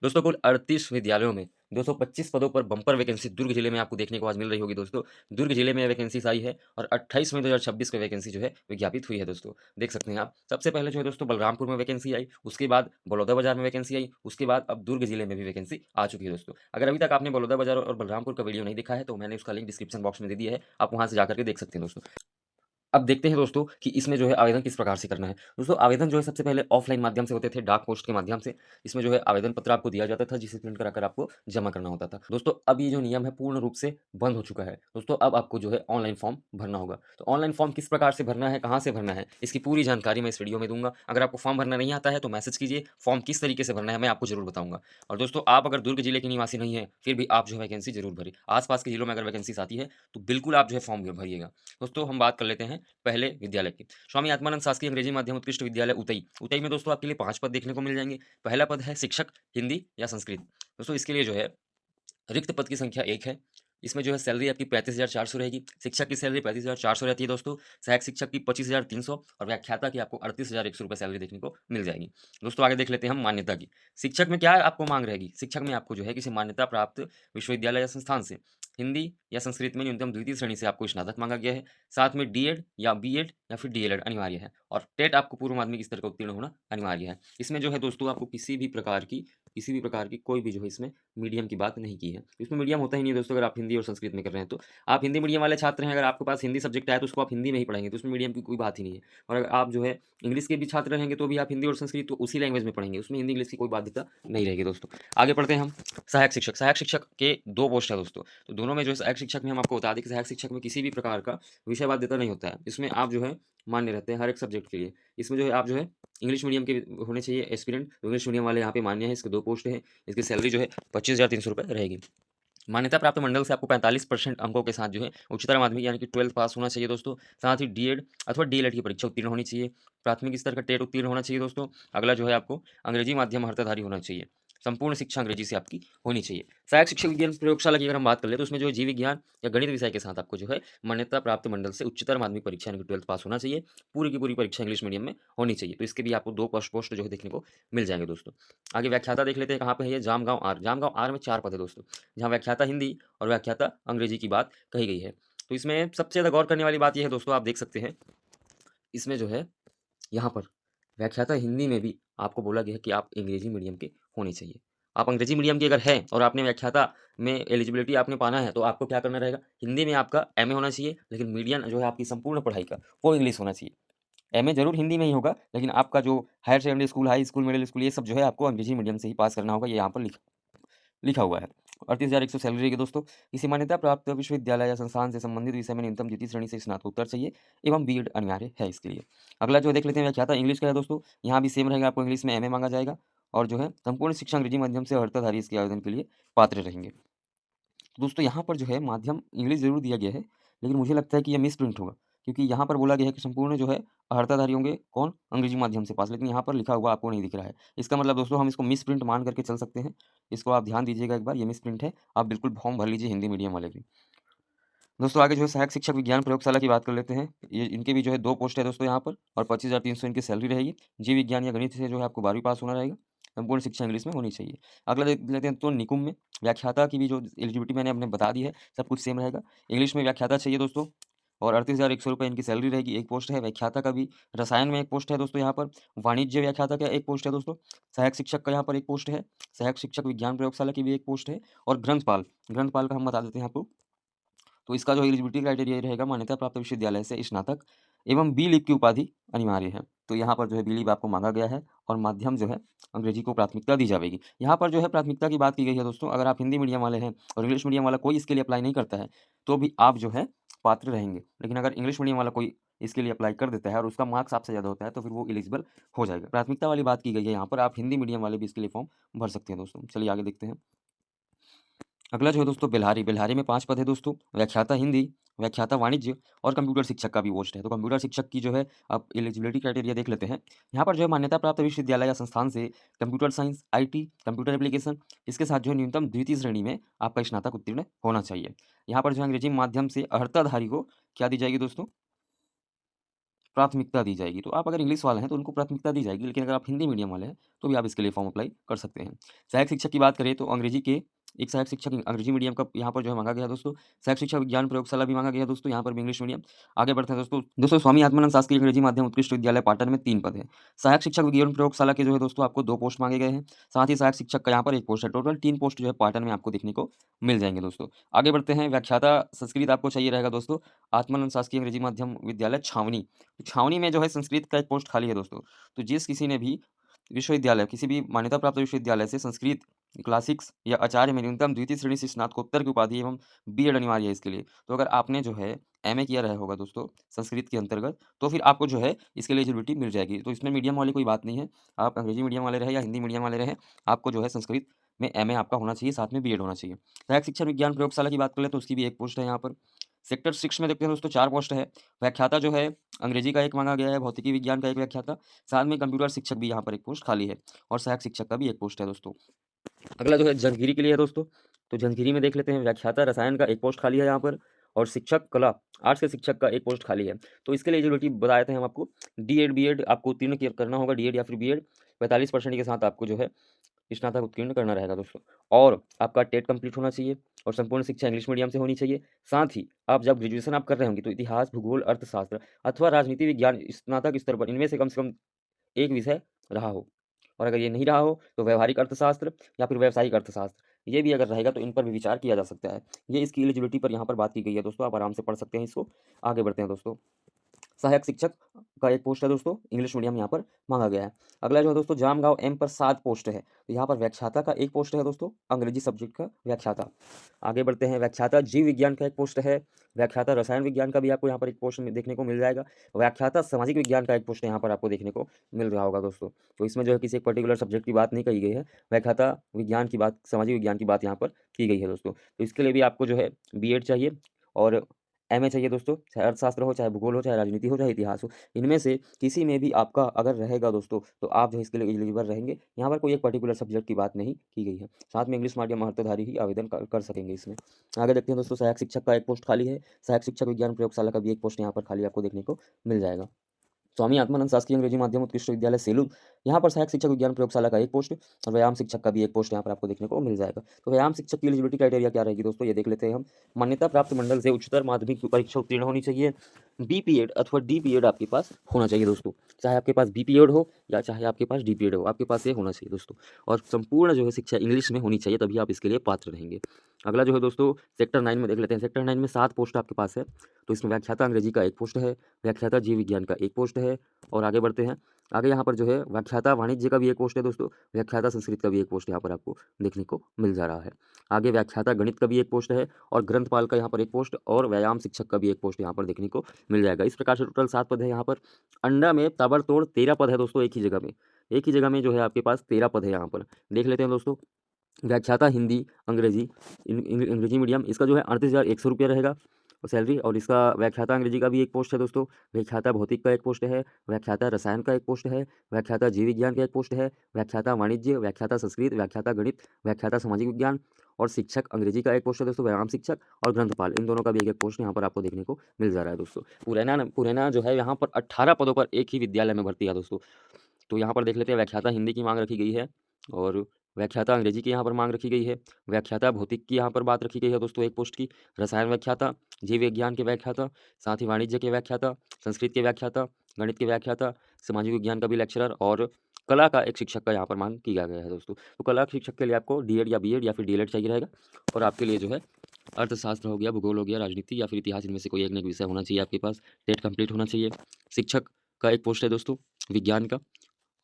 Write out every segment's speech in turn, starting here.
दोस्तों कुल 38 विद्यालयों में 225 पदों पर बम्पर वैकेंसी दुर्ग जिले में आपको देखने को आज मिल रही होगी दोस्तों। दुर्ग जिले में वैकेंसीज आई है और 28 मई 2026 को वैकेंसी जो है विज्ञापित हुई है दोस्तों। देख सकते हैं आप। सबसे पहले जो है दोस्तों बलरामपुर में वैकेंसी आई, उसके बाद बलौदाबाजार में वैकेंसी आई, उसके बाद अब दुर्ग जिले में भी वैकेंसी आ चुकी है दोस्तों। अगर अभी तक आपने बलौदाबाजार और बलरामपुर का वीडियो नहीं देखा है तो मैंने उसका लिंक डिस्क्रिप्शन बॉक्स में दे दिया है, आप वहाँ से जाकर के देख सकते हैं दोस्तों। अब देखते हैं दोस्तों कि इसमें जो है आवेदन किस प्रकार से करना है। दोस्तों आवेदन जो है सबसे पहले ऑफलाइन माध्यम से होते थे, डाक पोस्ट के माध्यम से। इसमें जो है आवेदन पत्र आपको दिया जाता था जिसे प्रिंट कराकर आपको जमा करना होता था। दोस्तों अब ये जो नियम है पूर्ण रूप से बंद हो चुका है। दोस्तों अब आपको जो है ऑनलाइन फॉर्म भरना होगा। तो ऑनलाइन फॉर्म किस प्रकार से भरना है, कहाँ से भरना है, इसकी पूरी जानकारी मैं इस वीडियो में दूँगा। अगर आपको फॉर्म भरना नहीं आता है तो मैसेज कीजिए, फॉर्म किस तरीके से भरना है मैं आपको ज़रूर बताऊँगा। और दोस्तों आप अगर दुर्ग जिले के निवासी नहीं हैं, फिर भी आप जो है वैकेंसी ज़रूर भरें। आस-पास के जिलों में अगर वैकेंसीज़ आती है तो बिल्कुल आप जो है फॉर्म भरिएगा। दोस्तों हम बात कर लेते हैं पहले विद्यालय की। स्वामी आत्मानंद शासकीय अंग्रेजी माध्यम उत्कृष्ट विद्यालय उतई। उतई में दोस्तों आपके लिए 5 पद देखने को मिल जाएँगे। पहला पद है शिक्षक हिंदी या संस्कृत। दोस्तों इसके लिए जो है रिक्त पद की संख्या 1 है। इसमें जो है सैलरी आपकी 35,400 रहेगी। शिक्षक की सैलरी 35,400 रहती है दोस्तों। सहायक शिक्षक की 25,300 और व्याख्याता की आपको 38,100 रुपए सैलरी देखने को मिल जाएगी। दोस्तों आगे देख लेते हैं हम मान्यता की। शिक्षक में क्या आपको माँग रहेगी? शिक्षक में आपको जो है किसी मान्यता प्राप्त विश्वविद्यालय या संस्थान से हिंदी या संस्कृत में न्यूनतम द्वितीय श्रेणी से आपको स्नातक माँगा गया है। साथ में डीएड या बीएड या फिर डीएलएड अनिवार्य है और टेट आपको पूर्व माध्यमिक स्तर का उत्तीर्ण होना अनिवार्य है। इसमें जो है दोस्तों आपको किसी भी प्रकार की कोई भी जो है इसमें मीडियम की बात नहीं की है। इसमें मीडियम होता ही नहीं है दोस्तों। अगर आप हिंदी और संस्कृत में कर रहे हैं तो। आप हिंदी मीडियम वाले छात्र हैं, अगर आपके पास हिंदी सब्जेक्ट आया तो उसको आप हिंदी में ही पढ़ेंगे, तो उसमें मीडियम की कोई बात ही नहीं है। और अगर आप जो है इंग्लिश के भी छात्र रहेंगे तो भी आप हिंदी और संस्कृत तो उसी लैंग्वेज में पढ़ेंगे, उसमें हिंदी इंग्लिश की कोई बाध्यता नहीं रहेगी दोस्तों। आगे बढ़ते हैं हम। सहायक शिक्षक। सहायक शिक्षक के 2 पोस्ट है दोस्तों। तो दोनों में जो है सहायक शिक्षक में हम आपको बता दें कि सहायक शिक्षक में किसी भी प्रकार का विषय बाध्यता नहीं होता है। इसमें आप जो है मान्य रहते हैं हर एक सब्जेक्ट के लिए। इसमें जो है आप जो है इंग्लिश मीडियम के होने चाहिए एस्पिरेंट, इंग्लिश मीडियम वाले यहाँ पे मान्य है। इसके 2 पोस्ट हैं। इसकी सैलरी जो है 25,300 रुपए रहेगी। मान्यता प्राप्त मंडल से आपको 45% अंकों के साथ जो है उच्चतर माध्यमिक यानी कि 12th पास होना चाहिए दोस्तों। साथ ही डीएड अथवा डीएलएड की परीक्षा उत्तीर्ण होनी चाहिए। प्राथमिक स्तर का टेट उत्तीर्ण होना चाहिए दोस्तों। अगला जो है आपको अंग्रेजी माध्यम हर्ताधारी होना चाहिए। संपूर्ण शिक्षा अंग्रेजी से आपकी होनी चाहिए। सहायक शिक्षक विज्ञान प्रयोगशाला की अगर हम बात कर ले तो उसमें जो है जीव विज्ञान या गणित विषय के साथ आपको जो है मान्यता प्राप्त मंडल से उच्चतर माध्यमिक परीक्षा यानी कि 12th पास होना चाहिए। पूरी की पूरी परीक्षा इंग्लिश मीडियम में होनी चाहिए। तो इसके भी आपको 2 पोस्ट जो है देखने को मिल जाएँगे दोस्तों। आगे व्याख्याता देख लेते हैं कहाँ पे है ये, जामगाँव आर। जामगाँव आर में 4 पद है दोस्तों। जहाँ व्याख्याता हिंदी और व्याख्याता अंग्रेजी की बात कही गई है। तो इसमें सबसे ज़्यादा गौर करने वाली बात ये है दोस्तों, आप देख सकते हैं, इसमें जो है यहाँ पर व्याख्याता हिंदी में भी आपको बोला गया है कि आप अंग्रेजी मीडियम के होने चाहिए। आप अंग्रेजी मीडियम के अगर हैं और आपने व्याख्याता में एलिजिबिलिटी आपने पाना है तो आपको क्या करना रहेगा, हिंदी में आपका एमए होना चाहिए, लेकिन मीडियम जो है आपकी संपूर्ण पढ़ाई का वो इंग्लिश होना चाहिए। एमए ज़रूर हिंदी में ही होगा, लेकिन आपका जो higher secondary school, high school, middle school ये सब जो है आपको अंग्रेजी मीडियम से ही पास करना होगा, ये यहाँ पर लिखा लिखा हुआ है। 38,100 सैलरी रहेगी दोस्तों। किसी मान्यता प्राप्त विश्वविद्यालय या संस्थान से संबंधित विषय में न्यूनतम द्वितीय श्रेणी से स्नातकोत्तर चाहिए एवं बीएड अनिवार्य है इसके लिए। अगला जो देख लेते हैं व्याख्याता इंग्लिश का है दोस्तों। यहाँ भी सेम रहेगा, आपको इंग्लिश में एमए माँगा जाएगा और जो है संपूर्ण शिक्षा अंग्रेजी माध्यम से अर्हताधारी इसके आवेदन के लिए पात्र रहेंगे। तो दोस्तों यहाँ पर जो है माध्यम इंग्लिश ज़रूर दिया गया है, लेकिन मुझे लगता है कि ये मिसप्रिंट होगा, क्योंकि यहाँ पर बोला गया है कि संपूर्ण जो है अर्हताधारी होंगे कौन? अंग्रेजी माध्यम से पास, लेकिन यहाँ पर लिखा हुआ आपको नहीं दिख रहा है। इसका मतलब दोस्तों हम इसको मिसप्रिंट मान करके चल सकते हैं। इसको आप ध्यान दीजिएगा एक बार, ये मिसप्रिंट है। आप बिल्कुल फॉर्म भर लीजिए हिंदी मीडियम वाले भी। दोस्तों आगे जो है सहायक शिक्षक विज्ञान प्रयोगशाला की बात कर लेते हैं। ये इनके भी जो है 2 पोस्ट है दोस्तों यहाँ पर और 25,300 इनकी सैलरी रहेगी। जीव विज्ञान या गणित से जो है आपको 12वीं पास होना रहेगा। संपूर्ण शिक्षा इंग्लिश में होनी चाहिए। अगला देख लेते हैं तो निकुंज में व्याख्याता की भी जो एलिजिबिलिटी मैंने आपने बता दी है, सब कुछ सेम रहेगा। इंग्लिश में व्याख्याता चाहिए दोस्तों और 38,100 रुपए इनकी सैलरी रहेगी। एक पोस्ट है व्याख्याता का भी। रसायन में एक पोस्ट है दोस्तों यहाँ पर। वाणिज्य व्याख्याता का एक पोस्ट है दोस्तों। सहायक शिक्षक का यहाँ पर एक पोस्ट है। सहायक शिक्षक विज्ञान प्रयोगशाला की भी एक पोस्ट है और ग्रंथपाल, ग्रंथपाल का हम बता देते हैं आपको। तो इसका जो एलिजिबिलिटी क्राइटेरिया ये रहेगा, मान्यता प्राप्त विश्वविद्यालय से स्नातक एवं बी लिप की उपाधि अनिवार्य है। तो यहाँ पर जो है बी लिप आपको माँगा गया है और माध्यम जो है अंग्रेजी को प्राथमिकता दी जाएगी। यहाँ पर जो है प्राथमिकता की बात की गई है दोस्तों। अगर आप हिंदी मीडियम वाले हैं और इंग्लिश मीडियम वाला कोई इसके लिए अप्लाई नहीं करता है, तो भी आप जो है पात्र रहेंगे। लेकिन अगर इंग्लिश मीडियम वाला कोई इसके लिए अप्लाई कर देता है और उसका मार्क्स आपसे ज़्यादा होता है, तो फिर वो एलिजिबल हो जाएगा। प्राथमिकता वाली बात की गई है यहाँ पर। आप हिंदी मीडियम वाले भी इसके लिए फॉर्म भर सकते हैं दोस्तों। चलिए आगे देखते हैं। अगला जो है दोस्तों बेल्हारी। बेल्हारी में 5 पद है दोस्तों। व्याख्याता हिंदी, व्याख्याता वाणिज्य और कंप्यूटर शिक्षक का भी पोस्ट है। तो कंप्यूटर शिक्षक की जो है आप एलिजिबिलिटी क्राइटेरिया देख लेते हैं। यहाँ पर जो है मान्यता प्राप्त विश्वविद्यालय या संस्थान से computer science, IT, computer application इसके साथ जो है न्यूनतम द्वितीय श्रेणी में आपका स्नातक उत्तीर्ण होना चाहिए। यहाँ पर जो है अंग्रेजी माध्यम से अर्हताधारी को क्या दी जाएगी दोस्तों? प्राथमिकता दी जाएगी। तो आप अगर इंग्लिश वाले हैं तो उनको प्राथमिकता दी जाएगी, लेकिन अगर आप हिंदी मीडियम वाले हैं तो भी आप इसके लिए फॉर्म अप्लाई कर सकते हैं। सहायक शिक्षक की बात करें तो अंग्रेजी के एक सहायक शिक्षक अंग्रेजी मीडियम का यहाँ पर जो है मांगा गया है दोस्तों। सहायक शिक्षक विज्ञान प्रयोगशाला भी मांगा गया है दोस्तों, यहाँ पर भी इंग्लिश मीडियम। आगे बढ़ते हैं दोस्तों। स्वामी आत्मानंद शासकीय अंग्रेजी माध्यम उत्कृष्ट विद्यालय पाटन में 3 पद है। सहायक शिक्षक विज्ञान प्रयोगशाला के जो है दोस्तों आपको 2 पोस्ट मांगे गए हैं। साथ ही सहायक शिक्षक का यहाँ पर 1 पोस्ट है। टोटल 3 पोस्ट जो है पाटन में आपको देखने को मिल जाएंगे दोस्तों। आगे बढ़ते हैं। व्याख्याता संस्कृत आपको चाहिए रहेगा दोस्तों, आत्मानंद शासकीय अंग्रेजी माध्यम विद्यालय छावनी। छावनी में जो है संस्कृत का एक पोस्ट खाली है दोस्तों। तो जिस किसी ने भी विश्वविद्यालय, किसी भी मान्यता प्राप्त विश्वविद्यालय से संस्कृत क्लासिक्स या आचार्य में न्यूनतम द्वितीय श्रेणी से स्नातकोत्तर की उपाधि एवं बीएड अनिवार्य है इसके लिए। तो अगर आपने जो है एमए किया रहा होगा दोस्तों संस्कृत के अंतर्गत, तो फिर आपको जो है इसके लिए एलिजिबिलिटी मिल जाएगी। तो इसमें मीडियम वाली कोई बात नहीं है, आप अंग्रेजी मीडियम वाले रहे या हिंदी मीडियम वाले रहे, आपको जो है संस्कृत में एमए आपका होना चाहिए, साथ में बीएड होना चाहिए। सहायक शिक्षण विज्ञान प्रयोगशाला की बात करें तो उसकी भी 1 पोस्ट है यहाँ पर। सेक्टर 6 में देखते हैं दोस्तों 4 पोस्ट है। व्याख्याता जो है अंग्रेजी का 1 मांगा गया है, भौतिकी विज्ञान का 1 व्याख्याता, साथ में कंप्यूटर शिक्षक भी यहाँ पर 1 पोस्ट खाली है और सहायक शिक्षक का भी 1 पोस्ट है दोस्तों। अगला जो है जंजगिरी के लिए है दोस्तों। तो जंजगिरी में देख लेते हैं। व्याख्याता रसायन का 1 पोस्ट खाली है यहाँ पर और शिक्षक कला आर्ट्स के शिक्षक का 1 पोस्ट खाली है। तो इसके लिए एलिजिबिलिटी बताए थे हम आपको, डीएड बीएड आपको उत्तीर्ण करना होगा, डीएड या फिर बीएड 45% के साथ आपको जो है स्नातक उत्तीर्ण करना रहेगा दोस्तों। और आपका टेट कंप्लीट होना चाहिए और संपूर्ण शिक्षा इंग्लिश मीडियम से होनी चाहिए। साथ ही आप जब ग्रेजुएशन आप कर रहे होंगे तो इतिहास, भूगोल, अर्थशास्त्र अथवा राजनीति विज्ञान स्नातक स्तर पर इनमें से कम 1 विषय रहा हो। और अगर ये नहीं रहा हो तो व्यावहारिक अर्थशास्त्र या फिर व्यावसायिक अर्थशास्त्र, ये भी अगर रहेगा तो इन पर भी विचार किया जा सकता है। ये इसकी एलिजिबिलिटी पर यहाँ पर बात की गई है दोस्तों, आप आराम से पढ़ सकते हैं इसको। आगे बढ़ते हैं दोस्तों। सहायक शिक्षक का 1 पोस्ट है दोस्तों, इंग्लिश मीडियम यहाँ पर मांगा गया है। अगला जो है दोस्तों जामगांव एम पर 7 पोस्ट है। तो यहाँ पर व्याख्याता का 1 पोस्ट है दोस्तों, अंग्रेजी सब्जेक्ट का व्याख्याता। आगे बढ़ते हैं। व्याख्याता जीव विज्ञान का 1 पोस्ट है। व्याख्याता रसायन विज्ञान का भी आपको यहाँ पर 1 पोस्ट देखने को मिल जाएगा। व्याख्याता सामाजिक विज्ञान का 1 पोस्ट यहाँ पर आपको देखने को मिल रहा होगा दोस्तों। तो इसमें जो है किसी एक पर्टिकुलर सब्जेक्ट की बात नहीं कही गई है, व्याख्याता विज्ञान की बात, सामाजिक विज्ञान की बात यहाँ पर की गई है दोस्तों। तो इसके लिए भी आपको जो है बीएड चाहिए और एमए चाहिए दोस्तों, चाहे अर्थशास्त्र हो, चाहे भूगोल हो, चाहे राजनीति हो, चाहे इतिहास हो। इनमें से किसी में भी आपका अगर रहेगा दोस्तों, तो आप जो है इसके लिए एलिजिबल रहेंगे। यहाँ पर कोई एक पर्टिकुलर सब्जेक्ट की बात नहीं की गई है। साथ में इंग्लिश मीडियम अर्हताधारी ही आवेदन कर सकेंगे इसमें। आगे देखते हैं दोस्तों। सहायक शिक्षक का 1 पोस्ट खाली है। सहायक शिक्षक विज्ञान प्रयोगशाला का भी 1 पोस्ट यहाँ पर खाली आपको देखने को मिल जाएगा। स्वामी आत्मानंद शासकीय अंग्रेजी माध्यम उत्कृष्ट विद्यालय सेलू, यहाँ पर सहायक शिक्षक विज्ञान प्रयोगशाला का 1 पोस्ट और व्यायाम शिक्षक का भी 1 पोस्ट यहाँ पर आपको देखने को मिल जाएगा। तो व्यायाम शिक्षक की एलिजिबिलिटी क्राइटेरिया क्या रहेगी दोस्तों, ये देख लेते हैं हम। मान्यता प्राप्त मंडल से उच्चतर माध्यमिक परीक्षा उत्तीर्ण होनी चाहिए। बीपीएड अथवा डीपीएड आपके पास होना चाहिए दोस्तों, चाहे आपके पास बीपीएड हो या चाहे आपके पास डीपीएड हो, आपके पास ये होना चाहिए दोस्तों। और संपूर्ण जो है शिक्षा इंग्लिश में होनी चाहिए, तभी आप इसके लिए पात्र रहेंगे। अगला जो है दोस्तों सेक्टर 9 में देख लेते हैं। सेक्टर 9 में 7 पोस्ट आपके पास है। तो इसमें व्याख्याता अंग्रेजी का 1 पोस्ट है, व्याख्याता जीव विज्ञान का 1 पोस्ट है और आगे बढ़ते हैं। आगे यहाँ पर जो है व्याख्याता वाणिज्य का भी 1 पोस्ट है दोस्तों, व्याख्याता संस्कृत का भी 1 पोस्ट यहाँ पर आपको देखने को मिल जा रहा है। आगे व्याख्याता गणित का भी 1 पोस्ट है और ग्रंथपाल का यहाँ पर 1 पोस्ट और व्यायाम शिक्षक का भी 1 पोस्ट यहाँ पर देखने को मिल जाएगा। इस प्रकार से टोटल 7 पद है यहाँ पर। अंडा में ताबड़तोड़ 13 पद है दोस्तों, एक ही जगह में। एक ही जगह में जो है आपके पास 13 पद है यहाँ पर। देख लेते हैं दोस्तों। व्याख्याता हिंदी अंग्रेजी अंग्रेजी मीडियम, इसका जो है 38,100 रुपये रहेगा सैलरी। और इसका व्याख्याता अंग्रेजी का भी 1 पोस्ट है दोस्तों, व्याख्याता भौतिक का 1 पोस्ट है, व्याख्याता रसायन का 1 पोस्ट है, व्याख्याता जीव विज्ञान का 1 पोस्ट है, व्याख्याता वाणिज्य, व्याख्याता संस्कृत, व्याख्याता गणित, व्याख्याता सामाजिक विज्ञान और शिक्षक अंग्रेजी का 1 पोस्ट है दोस्तों, व्यायाम शिक्षक और ग्रंथपाल, इन दोनों का भी 1-1 पोस्ट यहाँ पर आपको देखने को मिल जा रहा है दोस्तों। पुरैना जो है यहाँ पर 18 पदों पर एक ही विद्यालय में भर्ती है दोस्तों। तो यहाँ पर देख लेते हैं। व्याख्याता हिंदी की मांग रखी गई है और व्याख्याता अंग्रेजी की यहाँ पर मांग रखी गई है। व्याख्याता भौतिक की यहाँ पर बात रखी गई है दोस्तों 1 पोस्ट की। रसायन व्याख्याता, जीव विज्ञान के व्याख्याता, साथ ही वाणिज्य के व्याख्याता, संस्कृत के व्याख्याता, गणित के व्याख्याता, सामाजिक विज्ञान का भी लेक्चरर और कला का 1 शिक्षक का यहाँ पर मांग किया गया है दोस्तों। तो कला के शिक्षक के लिए आपको डीएड या बीएड या फिर डीएलएड चाहिए रहेगा और आपके लिए जो है अर्थशास्त्र हो गया, भूगोल हो गया, राजनीति या फिर इतिहास, इनमें से कोई एक न एक विषय होना चाहिए आपके पास। टेट कंप्लीट होना चाहिए। शिक्षक का 1 पोस्ट है दोस्तों विज्ञान का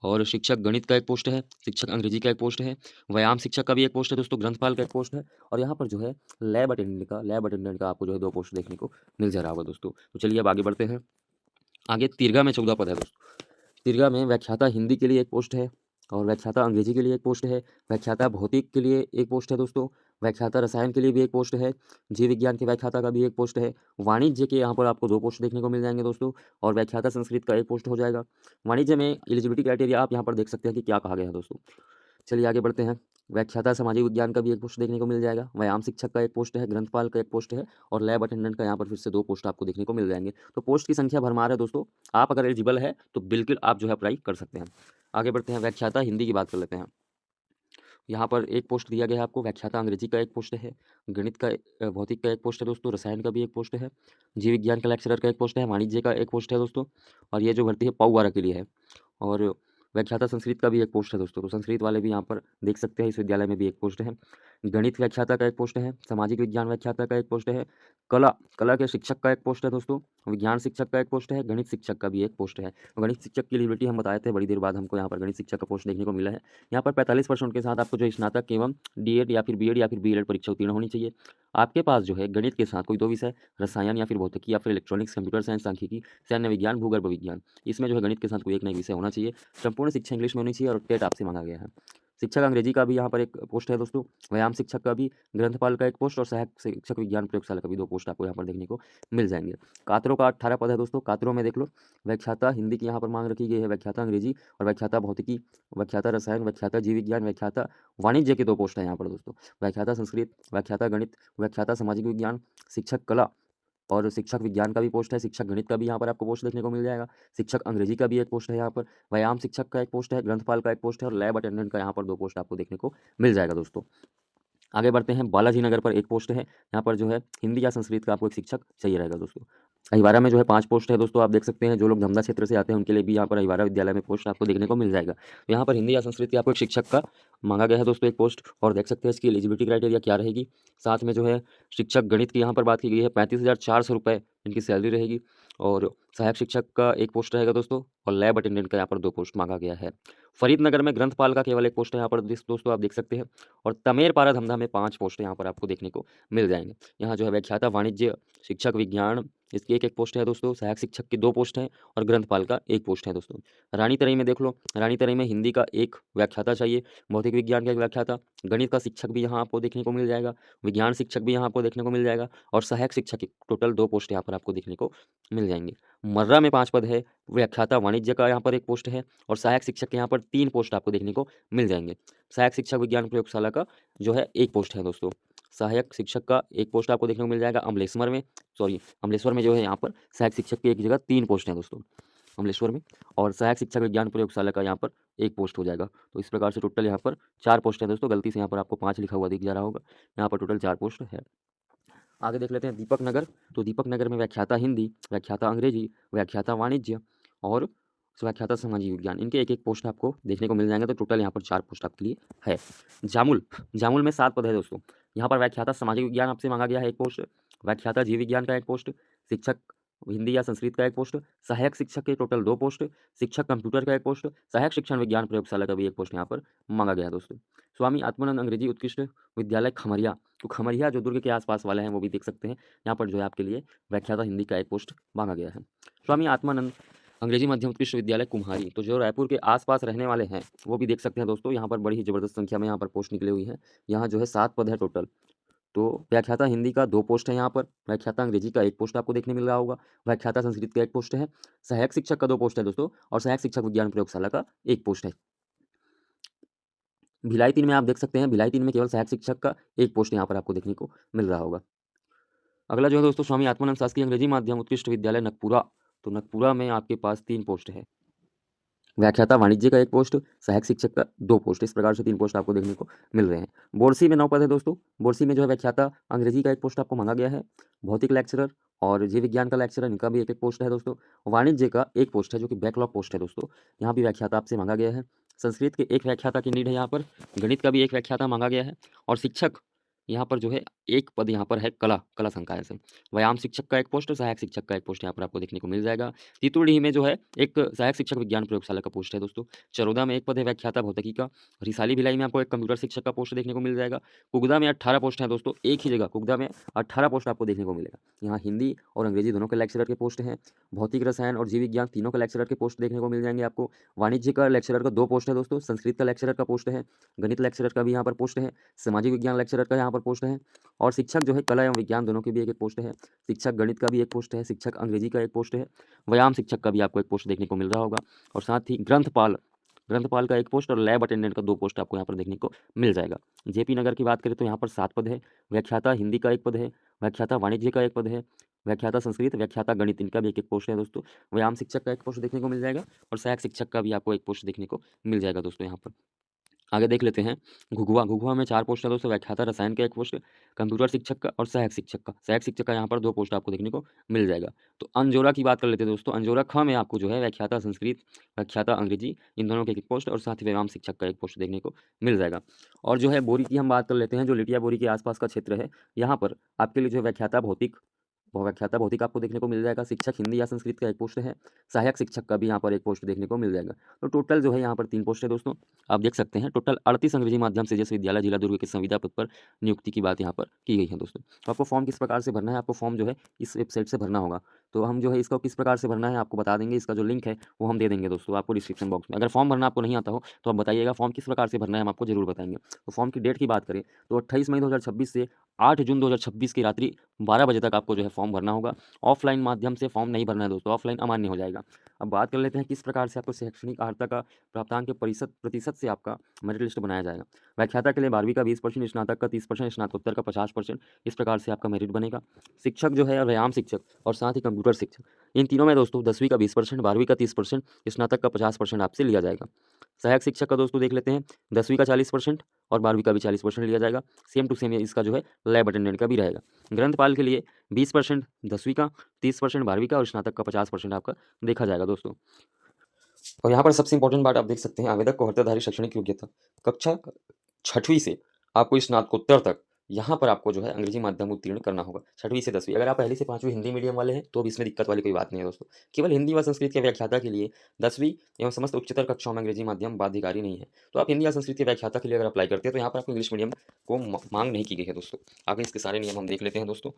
और शिक्षक गणित का 1 पोस्ट है, शिक्षक अंग्रेजी का 1 पोस्ट है, व्यायाम शिक्षक का भी 1 पोस्ट है दोस्तों, ग्रंथपाल का 1 पोस्ट है और यहाँ पर जो है लैब अटेंडेंट का आपको जो है 2 पोस्ट देखने को मिल जा रहा होगा दोस्तों। तो चलिए अब आगे बढ़ते हैं। आगे तिरगा में 14 पद है दोस्तों। तिरगा में व्याख्याता हिंदी के लिए 1 पोस्ट है और व्याख्याता अंग्रेजी के लिए 1 पोस्ट है, व्याख्याता भौतिक के लिए 1 पोस्ट है दोस्तों, व्याख्याता रसायन के लिए भी 1 पोस्ट है, जीव विज्ञान के व्याख्याता का भी 1 पोस्ट है, वाणिज्य के यहाँ पर आपको 2 पोस्ट देखने को मिल जाएंगे दोस्तों और व्याख्याता संस्कृत का 1 पोस्ट हो जाएगा। वाणिज्य में एलिजिबिलिटी क्राइटेरिया आप यहाँ पर देख सकते हैं कि क्या कहा गया है दोस्तों। चलिए आगे बढ़ते हैं। व्याख्याता सामाजिक विज्ञान का भी एक पोस्ट देखने को मिल जाएगा, व्यायाम शिक्षक का एक पोस्ट है, ग्रंथपाल का एक पोस्ट है और लैब अटेंडेंट का यहाँ पर फिर से 2 पोस्ट आपको देखने को मिल जाएँगे। तो पोस्ट की संख्या भरमार है दोस्तों, आप अगर एलिजिबल है तो बिल्कुल आप जो है अप्लाई कर सकते हैं। आगे बढ़ते हैं, व्याख्याता हिंदी की बात कर लेते हैं। यहाँ पर एक पोस्ट दिया गया है आपको, व्याख्याता अंग्रेजी का एक पोस्ट है, गणित का भौतिक का एक पोस्ट है दोस्तों, रसायन का भी एक पोस्ट है, जीव विज्ञान का लेक्चरर का एक पोस्ट है, वाणिज्य का एक पोस्ट है दोस्तों और ये जो भर्ती है पौ-12 के लिए है। और व्याख्याता संस्कृत का भी एक पोस्ट है दोस्तों, तो संस्कृत वाले भी यहाँ पर देख सकते हैं, इस विद्यालय में भी एक पोस्ट है। गणित व्याख्याता का एक पोस्ट है, सामाजिक विज्ञान व्याख्याता का एक पोस्ट है, कला कला के शिक्षक का एक पोस्ट है दोस्तों, विज्ञान शिक्षक का एक पोस्ट है, गणित शिक्षक का भी एक पोस्ट है। गणित शिक्षक की एलिजिबिलिटी हम बताए थे, बड़ी देर बाद हमको यहाँ पर गणित शिक्षक का पोस्ट देखने को मिला है। यहाँ पर 45% के साथ आपको जो स्नातक एवं डीएड या फिर बीएड या फिर बीएलएड परीक्षा उत्तीर्ण होनी चाहिए। आपके पास जो है गणित के साथ कोई 2 विषय, रसायन या फिर भौतिकी या फिर इलेक्ट्रॉनिक्स, कंप्यूटर साइंस, सांख्यिकी, सैन्य विज्ञान, भूगर्भ विज्ञान, इसमें जो है गणित के साथ कोई एक ना एक विषय होना चाहिए। संपूर्ण शिक्षा इंग्लिश में होनी चाहिए और टेट आपसे मांगा गया है। शिक्षक अंग्रेजी का भी यहाँ पर एक पोस्ट है दोस्तों, व्यायाम शिक्षक का भी, ग्रंथपाल का एक पोस्ट और सहायक शिक्षक विज्ञान प्रयोगशाला का भी 2 पोस्ट आपको यहाँ पर देखने को मिल जाएंगे। कातरों का 18 पद है दोस्तों, कातरों में देख लो, व्याख्याता हिंदी की यहाँ पर मांग रखी गई है, व्याख्याता अंग्रेजी और व्याख्याता भौतिकी, व्याख्याता रसायन, व्याख्याता जीव विज्ञान, व्याख्याता वाणिज्य के 2 पोस्ट हैं यहाँ पर दोस्तों, व्याख्याता संस्कृत, व्याख्याता गणित, व्याख्याता सामाजिक विज्ञान, शिक्षक कला और शिक्षक विज्ञान का भी पोस्ट है, शिक्षक गणित का भी यहाँ पर आपको पोस्ट देखने को मिल जाएगा, शिक्षक अंग्रेजी का भी एक पोस्ट है यहाँ पर, व्यायाम शिक्षक का एक पोस्ट है, ग्रंथपाल का एक पोस्ट है और लैब अटेंडेंट का यहाँ पर 2 पोस्ट आपको देखने को मिल जाएगा दोस्तों। आगे बढ़ते हैं, बालाजी नगर पर एक पोस्ट है, यहाँ पर जो है हिंदी या संस्कृत का आपको एक शिक्षक चाहिए रहेगा दोस्तों। अहिवारा में जो है 5 पोस्ट है दोस्तों, आप देख सकते हैं, जो लोग धमदा क्षेत्र से आते हैं उनके लिए भी यहाँ पर अहिवारा विद्यालय में पोस्ट आपको देखने को मिल जाएगा। तो यहाँ पर हिंदी या संस्कृत के आपको एक शिक्षक का मांगा गया है दोस्तों एक पोस्ट और देख सकते हैं इसकी एलिजिबिलिटी क्राइटेरिया क्या रहेगी। साथ में जो है शिक्षक गणित की यहाँ पर बात की गई है, 35,400 रुपये इनकी सैलरी रहेगी और सहायक शिक्षक का एक पोस्ट रहेगा दोस्तों और लैब अटेंडेंट का यहाँ पर 2 पोस्ट मांगा गया है। फरीदनगर में ग्रंथपाल का केवल एक पोस्ट है यहाँ पर दोस्तों, आप देख सकते हैं और तमेरपारा धमधा में 5 पोस्ट यहाँ पर आपको देखने को मिल जाएंगे। यहाँ जो है व्याख्याता वाणिज्य, शिक्षक विज्ञान, इसकी एक पोस्ट है दोस्तों, सहायक शिक्षक की 2 पोस्ट हैं और ग्रंथपाल का 1 पोस्ट है दोस्तों। रानी तराई में देख लो, रानी तराई में हिंदी का एक व्याख्याता चाहिए, भौतिक विज्ञान का एक व्याख्याता, गणित का शिक्षक भी यहाँ आपको देखने को मिल जाएगा, विज्ञान शिक्षक भी यहाँ आपको देखने को मिल जाएगा और सहायक शिक्षक की टोटल 2 पोस्ट यहाँ पर आपको देखने को मिल जाएंगे। मर्रा में 5 पद है, व्याख्याता वाणिज्य का यहाँ पर 1 पोस्ट है और सहायक शिक्षक के यहाँ पर 3 पोस्ट आपको देखने को मिल जाएंगे। सहायक शिक्षक विज्ञान प्रयोगशाला का जो है 1 पोस्ट है दोस्तों, सहायक शिक्षक का 1 पोस्ट आपको देखने को मिल जाएगा। अमलेश्वर में जो है यहाँ पर सहायक शिक्षक की एक जगह 3 पोस्ट हैं दोस्तों अमलेश्वर में और सहायक शिक्षक विज्ञान प्रयोगशाला का यहाँ पर 1 पोस्ट हो जाएगा। तो इस प्रकार से टोटल यहाँ पर 4 पोस्ट हैं दोस्तों, गलती से यहाँ पर आपको 5 लिखा हुआ दिख जा रहा होगा, यहाँ पर टोटल 4 पोस्ट है। आगे देख लेते हैं दीपक नगर, तो दीपक नगर में व्याख्याता हिंदी, व्याख्याता अंग्रेजी, व्याख्याता वाणिज्य और व्याख्याता सामाजिक विज्ञान, इनके एक पोस्ट आपको देखने को मिल जाएंगे। तो टोटल यहाँ पर 4 पोस्ट आपके लिए है। जामुल में 7 पद है दोस्तों, यहाँ पर व्याख्याता सामाजिक विज्ञान आपसे मांगा गया है 1 पोस्ट, व्याख्याता जीव विज्ञान का 1 पोस्ट, शिक्षक हिंदी या संस्कृत का 1 पोस्ट, सहायक शिक्षक के टोटल 2 पोस्ट, शिक्षक कंप्यूटर का 1 पोस्ट, सहायक शिक्षण विज्ञान प्रयोगशाला का भी 1 पोस्ट यहाँ पर मांगा गया है दोस्तों। स्वामी आत्मानंद अंग्रेजी उत्कृष्ट विद्यालय खमरिया, तो खमरिया जो दुर्ग के आसपास वाले हैं वो भी देख सकते हैं, यहाँ पर जो है आपके लिए व्याख्याता हिंदी का 1 पोस्ट मांगा गया है। स्वामी आत्मानंद अंग्रेजी मध्यम उत्कृष्ट विद्यालय कुम्हारी, तो जो रायपुर के आसपास रहने वाले हैं वो भी देख सकते हैं दोस्तों, यहाँ पर बड़ी ही ज़बरदस्त संख्या में यहाँ पर पोस्ट निकली हुई है। यहाँ जो है 7 पद है टोटल, तो व्याख्याता हिंदी का 2 पोस्ट है यहाँ पर, व्याख्याता अंग्रेजी का 1 पोस्ट आपको देखने मिल रहा होगा, व्याख्याता संस्कृत का 1 पोस्ट है, सहायक शिक्षक का 2 पोस्ट है दोस्तों और सहायक शिक्षक विज्ञान प्रयोगशाला का 1 पोस्ट है। भिलाई 3 में आप देख सकते हैं, भिलाई 3 में केवल सहायक शिक्षक का 1 पोस्ट यहाँ पर आपको देखने को मिल रहा होगा। अगला जो है दोस्तों स्वामी आत्मानंद शासकीय अंग्रेजी माध्यम उत्कृष्ट विद्यालय नगपुरा, तो नगपुरा में आपके पास 3 पोस्ट है, व्याख्याता वाणिज्य का 1 पोस्ट, सहायक शिक्षक का 2 पोस्ट, इस प्रकार से 3 पोस्ट आपको देखने को मिल रहे हैं। बोरसी में 9 पद है दोस्तों, बोरसी में जो है व्याख्याता अंग्रेजी का 1 पोस्ट आपको मांगा गया है, भौतिक लेक्चरर और जीव विज्ञान का लेक्चरर, इनका भी 1 पोस्ट है दोस्तों, वाणिज्य का 1 पोस्ट है जो कि बैकलॉग पोस्ट है दोस्तों, यहाँ भी व्याख्याता आपसे मांगा गया है, संस्कृत के 1 व्याख्याता की नीड है यहाँ पर, गणित का भी 1 व्याख्याता मांगा गया है और शिक्षक यहाँ पर जो है 1 पद यहाँ पर है कला संकाय से, व्यायाम शिक्षक का 1 पोस्ट, सहायक शिक्षक का 1 पोस्ट यहाँ पर आपको देखने को मिल जाएगा। तितुरडीह में जो है एक सहायक शिक्षक विज्ञान प्रयोगशाला का पोस्ट है दोस्तों, चरोदा में 1 पद है व्याख्याता भौतिकी का, रिसाली भिलाई में आपको एक कंप्यूटर शिक्षक का पोस्ट देखने को मिल जाएगा, कुगदा में 18 पोस्ट है दोस्तों, एक ही जगह कुगदा में 18 पोस्ट आपको देखने को मिलेगा। यहाँ हिंदी और अंग्रेजी दोनों के लेक्चरर के पोस्ट हैं, भौतिक रसायन और जीव विज्ञान तीनों के लेक्चरर के पोस्ट देखने को मिल जाएंगे आपको, वाणिज्य का लेक्चरर का 2 पोस्ट है दोस्तों, संस्कृत का लेक्चरर का पोस्ट है, गणित लेक्चरर का भी यहाँ पर पोस्ट है, सामाजिक विज्ञान लेक्चरर का यहाँ पर पोस्ट है और शिक्षक जो है कला एवं विज्ञान दोनों की भी 1 पोस्ट है, शिक्षक गणित का भी 1 पोस्ट है, शिक्षक अंग्रेजी का 1 पोस्ट है, व्यायाम शिक्षक का भी आपको 1 पोस्ट देखने को मिल रहा होगा और साथ ही ग्रंथपाल ग्रंथपाल का 1 पोस्ट और लैब अटेंडेंट का 2 पोस्ट आपको यहाँ पर देखने को मिल जाएगा। जेपी नगर की बात करें तो यहाँ पर 7 पद है। व्याख्याता हिंदी का 1 पद है। व्याख्याता वाणिज्य का 1 पद है। व्याख्याता संस्कृत, व्याख्याता गणित, इनका भी 1-1 पोस्ट है दोस्तों। व्यायाम शिक्षक का 1 पोस्ट देखने को मिल जाएगा और सहायक शिक्षक का भी आपको 1 पोस्ट देखने को मिल जाएगा दोस्तों यहाँ पर। आगे देख लेते हैं घुघुआ। घुघुआ में 4 पोस्ट है दोस्तों। व्याख्याता रसायन का 1 पोस्ट, कंप्यूटर शिक्षक का और सहायक शिक्षक का। सहायक शिक्षक का यहाँ पर 2 पोस्ट आपको देखने को मिल जाएगा। तो अंजोरा की बात कर लेते हैं दोस्तों। अंजोरा ख में आपको जो है व्याख्याता संस्कृत, व्याख्याता अंग्रेजी, इन दोनों के 1 पोस्ट और साथ ही व्यायाम शिक्षक का 1 पोस्ट देखने को मिल जाएगा। और जो है बोरी की हम बात कर लेते हैं, जो लिटिया बोरी के आसपास का क्षेत्र है, यहाँ पर आपके लिए जो है व्याख्याता भौतिक, व्याख्याता भौतिक आपको देखने को मिल जाएगा। शिक्षक हिंदी या संस्कृत का 1 पोस्ट है। सहायक शिक्षक का भी यहाँ पर 1 पोस्ट देखने को मिल जाएगा। तो टोटल जो है यहाँ पर 3 पोस्ट है दोस्तों। आप देख सकते हैं टोटल 38 अंग्रेजी माध्यम से जैसे विद्यालय जिला दुर्ग के संविदा पद पर नियुक्ति की बात यहाँ पर की गई है दोस्तों। तो आपको फॉर्म किस प्रकार से भरना है, आपको फॉर्म जो है इस वेबसाइट से भरना होगा। तो हम जो है इसको किस प्रकार से भरना है आपको बता देंगे। इसका जो लिंक है वो हम दे देंगे दोस्तों आपको डिस्क्रिप्शन बॉक्स में। अगर फॉर्म भरना आपको नहीं आता हो तो आप बताइएगा फॉर्म किस प्रकार से भरना है, हम आपको जरूर बताएंगे। तो फॉर्म की डेट की बात करें तो 28 मई 2026 से 8 जून 2026 की रात्रि 12 बजे तक आपको जो है फॉर्म भरना होगा। ऑफलाइन माध्यम से फॉर्म नहीं भरना है दोस्तों, ऑफलाइन अमान्य हो जाएगा। अब बात कर लेते हैं किस प्रकार से आपको शैक्षणिक अर्हता का प्राप्तांक के प्रतिशत से आपका मेरिट लिस्ट बनाया जाएगा। व्याख्याता के लिए 12वीं का 20%, स्नातक का 30%, स्नातकोत्तर का 50%, इस प्रकार से आपका मेरिट बनेगा। शिक्षक जो है व्यायाम शिक्षक और साथ ही कंप्यूटर शिक्षक, इन तीनों में दोस्तों 10वीं का 20%, 12वीं का 30%, स्नातक का 50% आपसे लिया जाएगा। सहायक शिक्षक का दोस्तों देख लेते हैं 10वीं का 40% और 12वीं का भी 40% लिया जाएगा। सेम टू सेम इसका जो है लैब अटेंडेंट का भी रहेगा। ग्रंथपाल के लिए 20% 10वीं का, 30% 12वीं का और स्नातक का 50% आपका देखा जाएगा दोस्तों। और यहाँ पर सबसे इंपॉर्टेंट बात आप देख सकते हैं, आवेदक को हर्ताधारी शैक्षणिक योग्यता कक्षा 6वीं से आपको स्नातकोत्तर तक यहाँ पर आपको जो है अंग्रेजी माध्यम उत्तीर्ण करना होगा। 6वीं से 10वीं, अगर आप पहली से 5वीं हिंदी मीडियम वाले हैं तो भी इसमें दिक्कत वाली कोई बात नहीं है दोस्तों। केवल हिंदी व संस्कृत के व्याख्याता के लिए 10वीं एवं समस्त उच्चतर कक्षाओं में अंग्रेजी माध्यम बाध्यकारी नहीं है। तो आप हिंदी या संस्कृत के व्याख्याता के लिए अगर अप्लाई करते हैं तो यहाँ पर आपको इंग्लिश मीडियम को मांग नहीं की गई है दोस्तों। आगे इसके सारे नियम हम देख लेते हैं दोस्तों।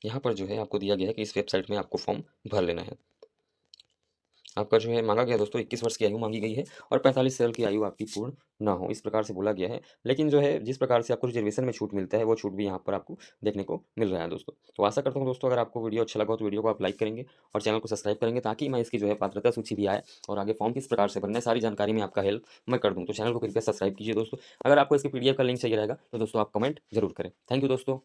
यहाँ पर जो है आपको दिया गया है कि इस वेबसाइट में आपको फॉर्म भर लेना है। आपका जो है मांगा गया दोस्तों 21 वर्ष की आयु मांगी गई है और 45 साल की आयु आपकी पूर्ण ना हो, इस प्रकार से बोला गया है। लेकिन जो है जिस प्रकार से आपको रिजर्वेशन में छूट मिलता है वो छूट भी यहाँ पर आपको देखने को मिल रहा है दोस्तों। तो आशा करता हूँ दोस्तों अगर आपको वीडियो अच्छा लगा हो तो वीडियो को आप लाइक करेंगे और चैनल को सब्सक्राइब करेंगे ताकि मैं इसकी जो है पात्रता सूची भी आए और आगे फॉर्म किस प्रकार से भरना है सारी जानकारी में आपका हेल्प मैं कर दूँ। तो चैनल को कृपया सब्सक्राइब कीजिए दोस्तों। अगर आपको इसकी PDF का लिंक चाहिए रहेगा तो दोस्तों आप कमेंट जरूर करें। थैंक यू दोस्तों।